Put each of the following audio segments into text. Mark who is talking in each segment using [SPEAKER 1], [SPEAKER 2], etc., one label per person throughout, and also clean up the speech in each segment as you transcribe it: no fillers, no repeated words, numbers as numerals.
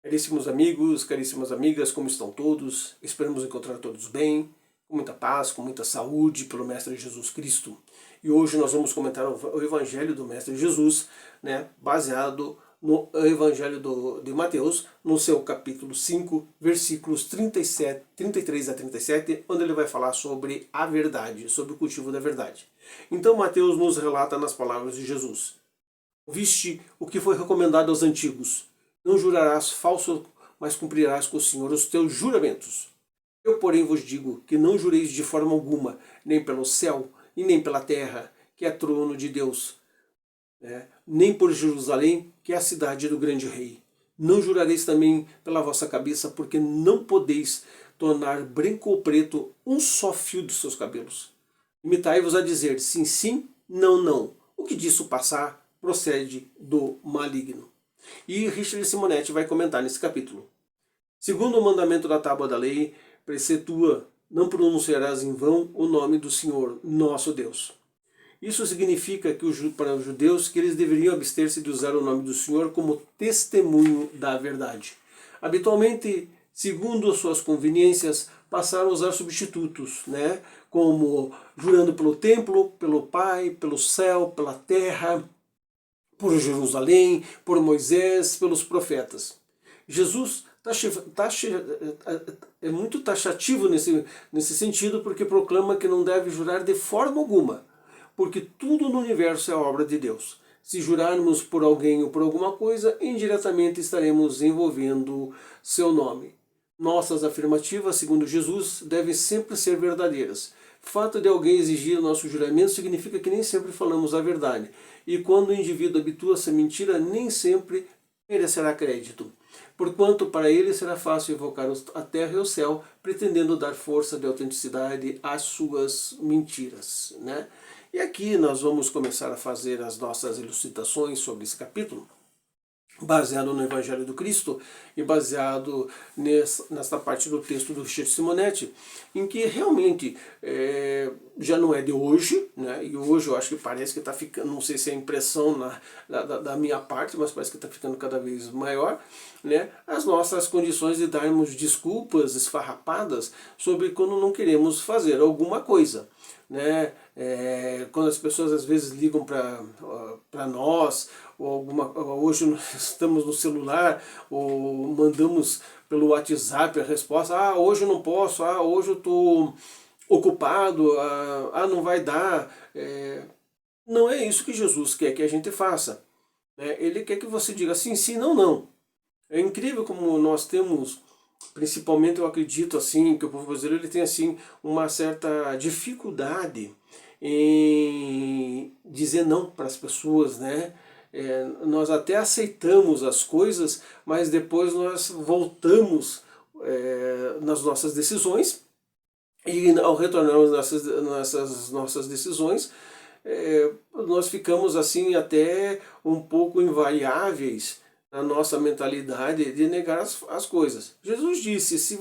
[SPEAKER 1] Caríssimos amigos, caríssimas amigas, como estão todos? Esperamos encontrar todos bem, com muita paz, com muita saúde, pelo Mestre Jesus Cristo. E hoje nós vamos comentar o Evangelho do Mestre Jesus, baseado no Evangelho de Mateus, no seu capítulo 5, versículos 33 a 37, onde ele vai falar sobre a verdade, sobre o cultivo da verdade. Então Mateus nos relata nas palavras de Jesus: "Viste o que foi recomendado aos antigos: não jurarás falso, mas cumprirás com o Senhor os teus juramentos. Eu, porém, vos digo que não jureis de forma alguma, nem pelo céu e nem pela terra, que é trono de Deus, nem por Jerusalém, que é a cidade do grande rei. Não jurareis também pela vossa cabeça, porque não podeis tornar branco ou preto um só fio dos seus cabelos. Limitai-vos a dizer sim, sim, não, não. O que disso passar procede do maligno." E Richard Simonetti vai comentar nesse capítulo: "Segundo o mandamento da tábua da lei, precetua: não pronunciarás em vão o nome do Senhor, nosso Deus." Isso significa que para os judeus que eles deveriam abster-se de usar o nome do Senhor como testemunho da verdade. Habitualmente, segundo as suas conveniências, passaram a usar substitutos, como jurando pelo templo, pelo Pai, pelo céu, pela terra, por Jerusalém, por Moisés, pelos profetas. Jesus é muito taxativo nesse sentido, porque proclama que não deve jurar de forma alguma, porque tudo no universo é obra de Deus. Se jurarmos por alguém ou por alguma coisa, indiretamente estaremos envolvendo seu nome. Nossas afirmativas, segundo Jesus, devem sempre ser verdadeiras. O fato de alguém exigir o nosso juramento significa que nem sempre falamos a verdade. E quando o indivíduo habitua-se a mentira, nem sempre merecerá crédito. Porquanto para ele será fácil evocar a terra e o céu, pretendendo dar força de autenticidade às suas mentiras. E aqui nós vamos começar a fazer as nossas elucidações sobre esse capítulo, baseado no Evangelho do Cristo e baseado nesta parte do texto do Richard Simonetti, em que realmente já não é de hoje, e hoje eu acho que parece que está ficando, não sei se é impressão da minha parte, mas parece que está ficando cada vez maior, as nossas condições de darmos desculpas esfarrapadas sobre quando não queremos fazer alguma coisa. Quando as pessoas às vezes ligam para nós, hoje nós estamos no celular, ou mandamos pelo WhatsApp a resposta: hoje eu não posso, hoje eu estou ocupado, não vai dar. Não é isso que Jesus quer que a gente faça. Ele quer que você diga sim, sim, não, não. É incrível como nós temos, principalmente eu acredito assim, que o povo brasileiro ele tem assim uma certa dificuldade em dizer não para as pessoas, nós até aceitamos as coisas, mas depois nós voltamos nas nossas decisões, e ao retornarmos nessas nossas decisões, nós ficamos assim até um pouco invariáveis na nossa mentalidade de negar as coisas. Jesus disse: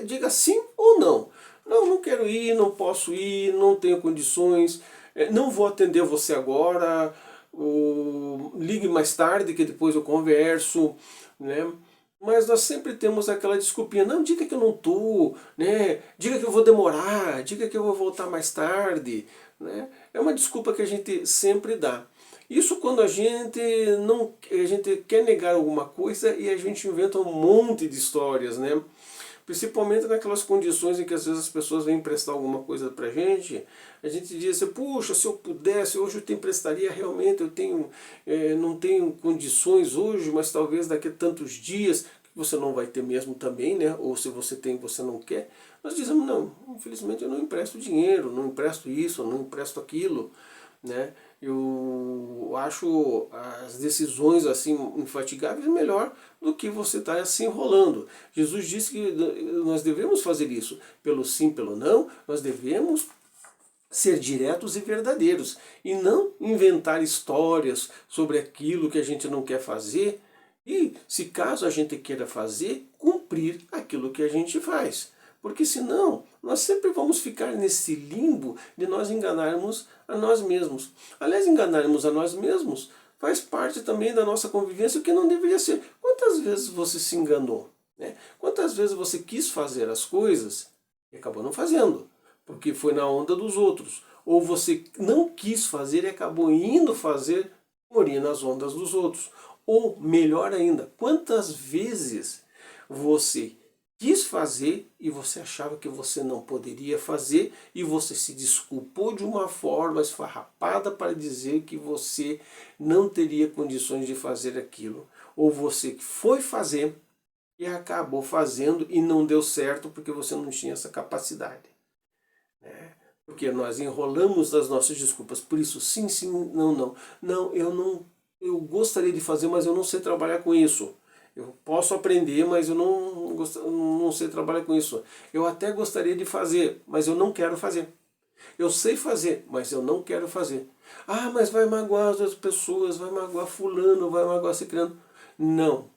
[SPEAKER 1] diga sim ou não. Não quero ir, não posso ir, não tenho condições, não vou atender você agora, ligue mais tarde que depois eu converso, Mas nós sempre temos aquela desculpinha: não, diga que eu não estou, diga que eu vou demorar, diga que eu vou voltar mais tarde. É uma desculpa que a gente sempre dá. Isso quando a gente quer negar alguma coisa e a gente inventa um monte de histórias, Principalmente naquelas condições em que às vezes as pessoas vêm emprestar alguma coisa pra gente, a gente diz assim: puxa, se eu pudesse, hoje eu te emprestaria, realmente não tenho condições hoje, mas talvez daqui a tantos dias, que você não vai ter mesmo também, ou se você tem, você não quer. Nós dizemos: não, infelizmente eu não empresto dinheiro, não empresto isso, não empresto aquilo. Eu acho as decisões assim infatigáveis melhor do que você estar se enrolando. Jesus disse que nós devemos fazer isso, pelo sim, pelo não. Nós devemos ser diretos e verdadeiros, e não inventar histórias sobre aquilo que a gente não quer fazer, e se caso a gente queira fazer, cumprir aquilo que a gente faz. Porque senão nós sempre vamos ficar nesse limbo de nós enganarmos a nós mesmos. Aliás, enganarmos a nós mesmos faz parte também da nossa convivência, o que não deveria ser. Quantas vezes você se enganou? Né? Quantas vezes você quis fazer as coisas e acabou não fazendo, porque foi na onda dos outros? Ou você não quis fazer e acabou indo fazer por ir nas ondas dos outros? Ou, melhor ainda, quantas vezes você quis fazer e você achava que você não poderia fazer e você se desculpou de uma forma esfarrapada para dizer que você não teria condições de fazer aquilo? Ou você foi fazer e acabou fazendo e não deu certo porque você não tinha essa capacidade, né? Porque nós enrolamos as nossas desculpas. Por isso, sim, sim, não, não. Não, eu gostaria de fazer, mas eu não sei trabalhar com isso. Eu posso aprender, mas eu não sei trabalhar com isso. Eu até gostaria de fazer, mas eu não quero fazer. Eu sei fazer, mas eu não quero fazer. Ah, mas vai magoar as outras pessoas, vai magoar fulano, vai magoar ciclano. Não.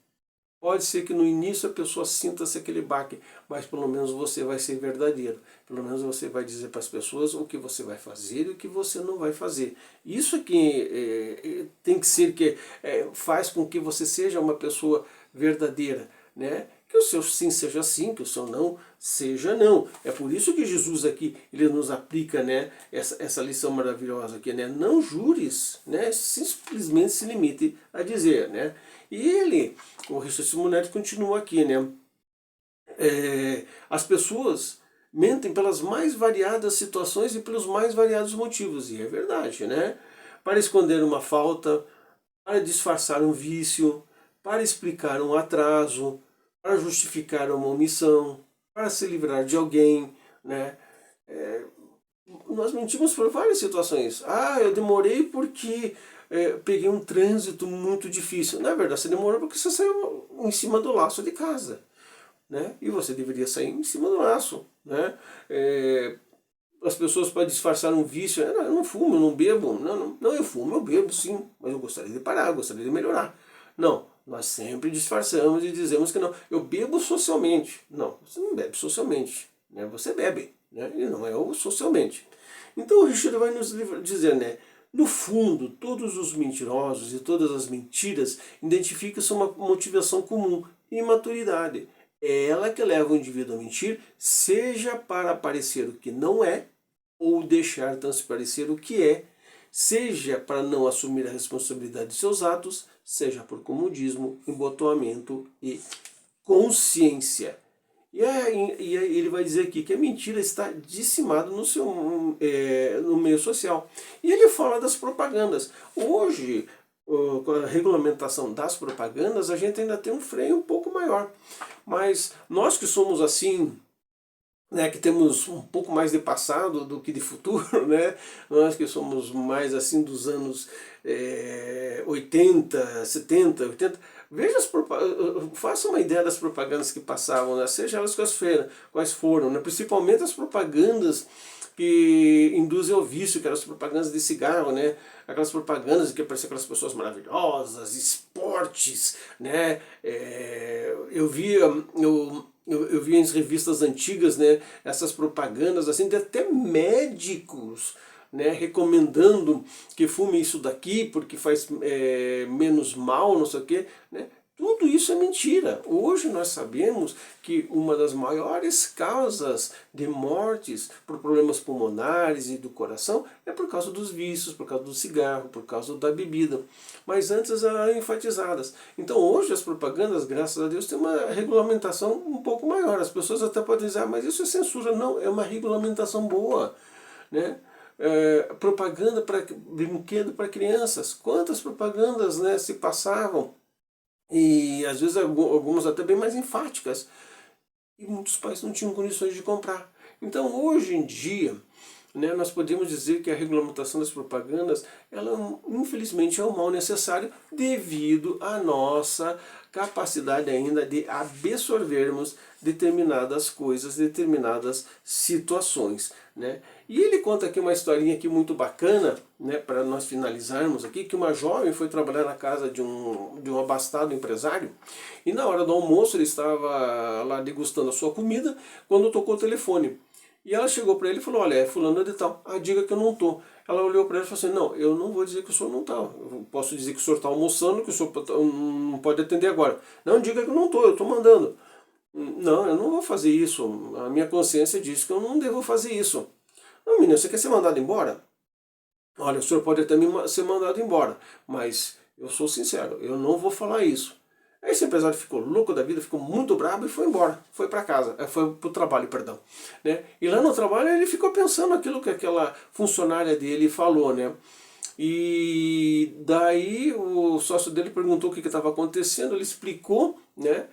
[SPEAKER 1] Pode ser que no início a pessoa sinta-se aquele baque, mas pelo menos você vai ser verdadeiro. Pelo menos você vai dizer para as pessoas o que você vai fazer e o que você não vai fazer. Isso é que tem que ser, que faz com que você seja uma pessoa verdadeira, né? Que o seu sim seja sim, que o seu não seja não. É por isso que Jesus aqui ele nos aplica, né, essa lição maravilhosa aqui, né? Não jures, né? Simplesmente se limite a dizer, né? E ele, o Richard Simonetti continua aqui, né? As pessoas mentem pelas mais variadas situações e pelos mais variados motivos, e é verdade, né? Para esconder uma falta, para disfarçar um vício, para explicar um atraso, para justificar uma omissão, para se livrar de alguém, né? Nós mentimos por várias situações. Ah, eu demorei porque peguei um trânsito muito difícil. Na verdade, você demorou porque você saiu em cima do laço de casa, né? E você deveria sair em cima do laço, né? As pessoas, para disfarçar um vício, eu não fumo, eu não bebo. Não, eu fumo, eu bebo sim, mas eu gostaria de parar, eu gostaria de melhorar. Não, nós sempre disfarçamos e dizemos que não. Eu bebo socialmente. Não, você não bebe socialmente, né? Você bebe, né? E não é o socialmente. Então o Richard vai nos dizer, né? No fundo, todos os mentirosos e todas as mentiras identificam-se uma motivação comum: imaturidade. É ela que leva o indivíduo a mentir, seja para parecer o que não é, ou deixar transparecer o que é, seja para não assumir a responsabilidade de seus atos, seja por comodismo, embotoamento e consciência. E aí ele vai dizer aqui que a mentira está dizimada no meio social. E ele fala das propagandas. Hoje, com a regulamentação das propagandas, a gente ainda tem um freio um pouco maior. Mas nós que somos assim, né, que temos um pouco mais de passado do que de futuro, né? Nós que somos mais assim dos anos 80, 70, 80, veja faça uma ideia das propagandas que passavam, né? Seja elas quais foram, né? Principalmente as propagandas que induzem ao vício, que eram as propagandas de cigarro, né? Aquelas propagandas que apareciam aquelas pessoas maravilhosas, esportes, né? Eu vi em revistas antigas, né, essas propagandas assim, de até médicos, né, recomendando que fume isso daqui porque faz menos mal, não sei o quê, né? Tudo isso é mentira. Hoje nós sabemos que uma das maiores causas de mortes por problemas pulmonares e do coração é por causa dos vícios, por causa do cigarro, por causa da bebida. Mas antes eram enfatizadas. Então hoje as propagandas, graças a Deus, têm uma regulamentação um pouco maior. As pessoas até podem dizer, mas isso é censura. Não, é uma regulamentação boa, né? Propaganda para brinquedo para crianças. Quantas propagandas, né, se passavam? E às vezes algumas até bem mais enfáticas. E muitos pais não tinham condições de comprar. Então hoje em dia, né, nós podemos dizer que a regulamentação das propagandas, ela infelizmente é um mal necessário devido à nossa capacidade ainda de absorvermos determinadas coisas, determinadas situações, né? E ele conta aqui uma historinha aqui muito bacana, né, para nós finalizarmos aqui, que uma jovem foi trabalhar na casa de um abastado empresário, e na hora do almoço ele estava lá degustando a sua comida, quando tocou o telefone. E ela chegou para ele e falou, olha, é fulano de tal. Ah, diga que eu não tô. ela olhou para ele e falou assim, não, eu não vou dizer que o senhor não está. Eu posso dizer que o senhor está almoçando, que o senhor não pode atender agora. Não, diga que eu não estou, eu estou mandando. Não, eu não vou fazer isso. A minha consciência diz que eu não devo fazer isso. Não, menina, você quer ser mandado embora? Olha, o senhor pode até ser mandado embora, mas eu sou sincero, eu não vou falar isso. Aí esse empresário ficou louco da vida, ficou muito bravo e foi embora. Foi para casa, foi para o trabalho, perdão. Né? E lá no trabalho ele ficou pensando aquilo que aquela funcionária dele falou, né? E daí o sócio dele perguntou o que estava acontecendo, ele explicou, né?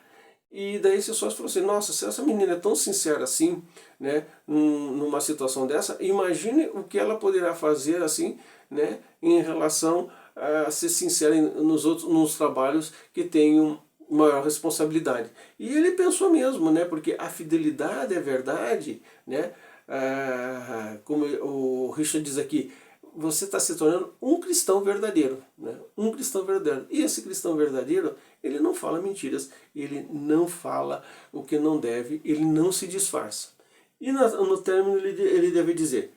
[SPEAKER 1] E daí esse sócio falou assim, nossa, se essa menina é tão sincera assim, né, numa situação dessa, imagine o que ela poderá fazer assim, né, em relação a ser sincera nos trabalhos que tenham maior responsabilidade. E ele pensou mesmo, né, porque a fidelidade é verdade, né, como o Richard diz aqui, você está se tornando um cristão verdadeiro, né? Um cristão verdadeiro. E esse cristão verdadeiro, ele não fala mentiras, ele não fala o que não deve, ele não se disfarça. E no término ele deve dizer,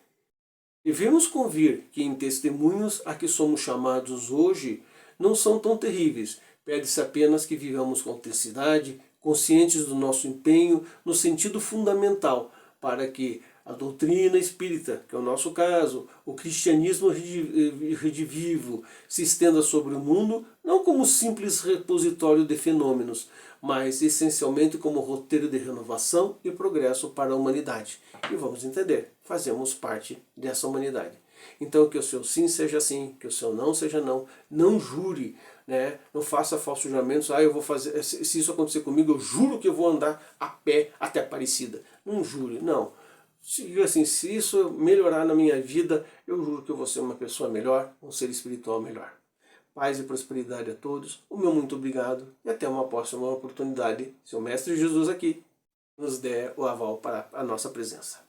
[SPEAKER 1] devemos convir que em testemunhos a que somos chamados hoje não são tão terríveis, pede-se apenas que vivamos com intensidade, conscientes do nosso empenho no sentido fundamental, para que a doutrina espírita, que é o nosso caso, o cristianismo redivivo, se estenda sobre o mundo, não como simples repositório de fenômenos, mas essencialmente como roteiro de renovação e progresso para a humanidade. E vamos entender, fazemos parte dessa humanidade. Então que o seu sim seja sim, que o seu não seja não. Não jure, né? Não faça falsos juramentos. Eu vou fazer, se isso acontecer comigo, eu juro que eu vou andar a pé até Aparecida. Não jure, não. Assim, se isso melhorar na minha vida, eu juro que eu vou ser uma pessoa melhor, um ser espiritual melhor. Paz e prosperidade a todos. O meu muito obrigado e até uma próxima oportunidade, se o Mestre Jesus aqui nos der o aval para a nossa presença.